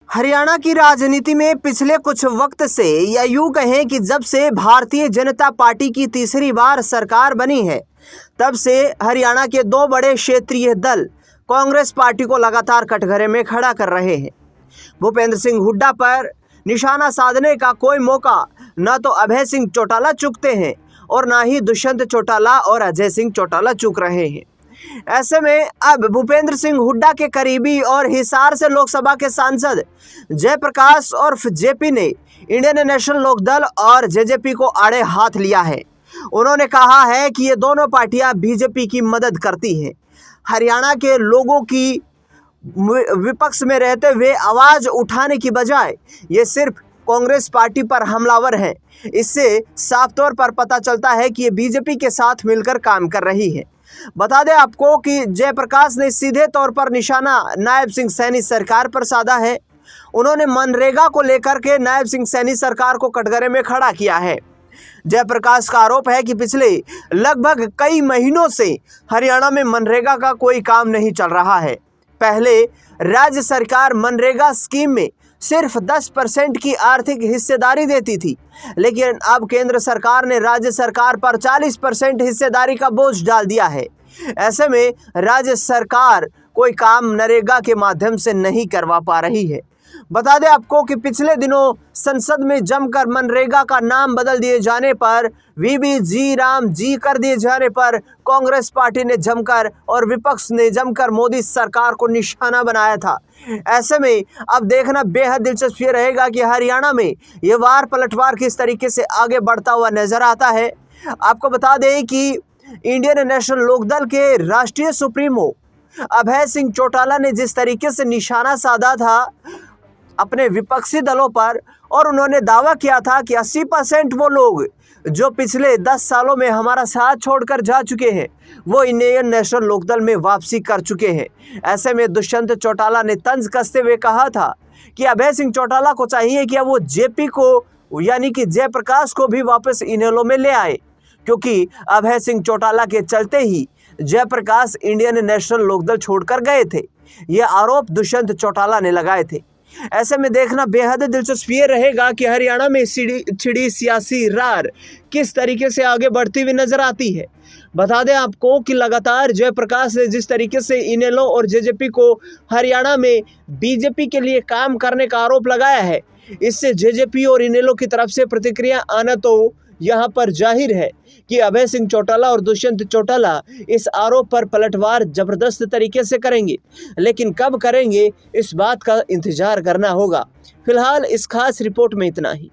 हरियाणा की राजनीति में पिछले कुछ वक्त से या यूं कहें कि जब से भारतीय जनता पार्टी की तीसरी बार सरकार बनी है, तब से हरियाणा के दो बड़े क्षेत्रीय दल कांग्रेस पार्टी को लगातार कटघरे में खड़ा कर रहे हैं। भूपेंद्र सिंह हुड्डा पर निशाना साधने का कोई मौका न तो अभय सिंह चौटाला चूकते हैं और न ही दुष्यंत चौटाला और अजय सिंह चौटाला चूक रहे हैं। ऐसे में अब भूपेंद्र सिंह हुड्डा के करीबी और हिसार से लोकसभा के सांसद जयप्रकाश और जेपी ने इंडियन नेशनल लोकदल और जेजेपी को आड़े हाथ लिया है। उन्होंने कहा है कि ये दोनों पार्टियां बीजेपी की मदद करती हैं। हरियाणा के लोगों की विपक्ष में रहते हुए आवाज उठाने की बजाय ये सिर्फ कांग्रेस पार्टी पर हमलावर हैं। इससे साफ तौर पर पता चलता है कि ये बीजेपी के साथ मिलकर काम कर रही है। बता दें आपको कि जयप्रकाश ने सीधे तौर पर निशाना नायब सिंह सैनी सरकार पर साधा है। उन्होंने मनरेगा को लेकर के नायब सिंह सैनी सरकार को कटघरे में खड़ा किया है। जयप्रकाश का आरोप है कि पिछले लगभग कई महीनों से हरियाणा में मनरेगा का कोई काम नहीं चल रहा है। पहले राज्य सरकार मनरेगा स्कीम में सिर्फ 10% की आर्थिक हिस्सेदारी देती थी, लेकिन अब केंद्र सरकार ने राज्य सरकार पर 40% हिस्सेदारी का बोझ डाल दिया है। ऐसे में राज्य सरकार कोई काम नरेगा के माध्यम से नहीं करवा पा रही है। बता दें आपको कि पिछले दिनों संसद में जमकर मनरेगा का नाम बदल दिए जाने पर, वीबी जी राम जी कर दिए जाने पर कांग्रेस पार्टी ने जमकर और विपक्ष ने जमकर मोदी सरकार को निशाना बनाया था। ऐसे में अब देखना बेहद दिलचस्प ये रहेगा कि हरियाणा में ये वार पलटवार किस तरीके से आगे बढ़ता हुआ नजर आता है। आपको बता दें कि इंडियन नेशनल लोकदल के राष्ट्रीय सुप्रीमो अभय सिंह चौटाला ने जिस तरीके से निशाना साधा था अपने विपक्षी दलों पर, और उन्होंने दावा किया था कि 80% वो लोग जो पिछले 10 सालों में हमारा साथ छोड़कर जा चुके हैं वो इंडियन नेशनल लोकदल में वापसी कर चुके हैं। ऐसे में दुष्यंत चौटाला ने तंज कसते हुए कहा था कि अभय सिंह चौटाला को चाहिए कि वो जेपी को यानी कि जयप्रकाश को भी वापस इनेलो में ले आए, क्योंकि अभय सिंह चौटाला के चलते ही जयप्रकाश इंडियन नेशनल लोकदल छोड़कर गए थे। ये आरोप दुष्यंत चौटाला ने लगाए थे। ऐसे में देखना बेहद दिलचस्प ये रहेगा कि हरियाणा में छिड़ी सियासी रार किस तरीके से आगे बढ़ती हुई नजर आती है। बता दें आपको कि लगातार जयप्रकाश ने जिस तरीके से इनेलो और जेजेपी को हरियाणा में बीजेपी के लिए काम करने का आरोप लगाया है, इससे जेजेपी और इनेलो की तरफ से प्रतिक्रिया आना तो यहाँ पर जाहिर है कि अभय सिंह चौटाला और दुष्यंत चौटाला इस आरोप पर पलटवार जबरदस्त तरीके से करेंगे, लेकिन कब करेंगे इस बात का इंतजार करना होगा। फिलहाल इस खास रिपोर्ट में इतना ही।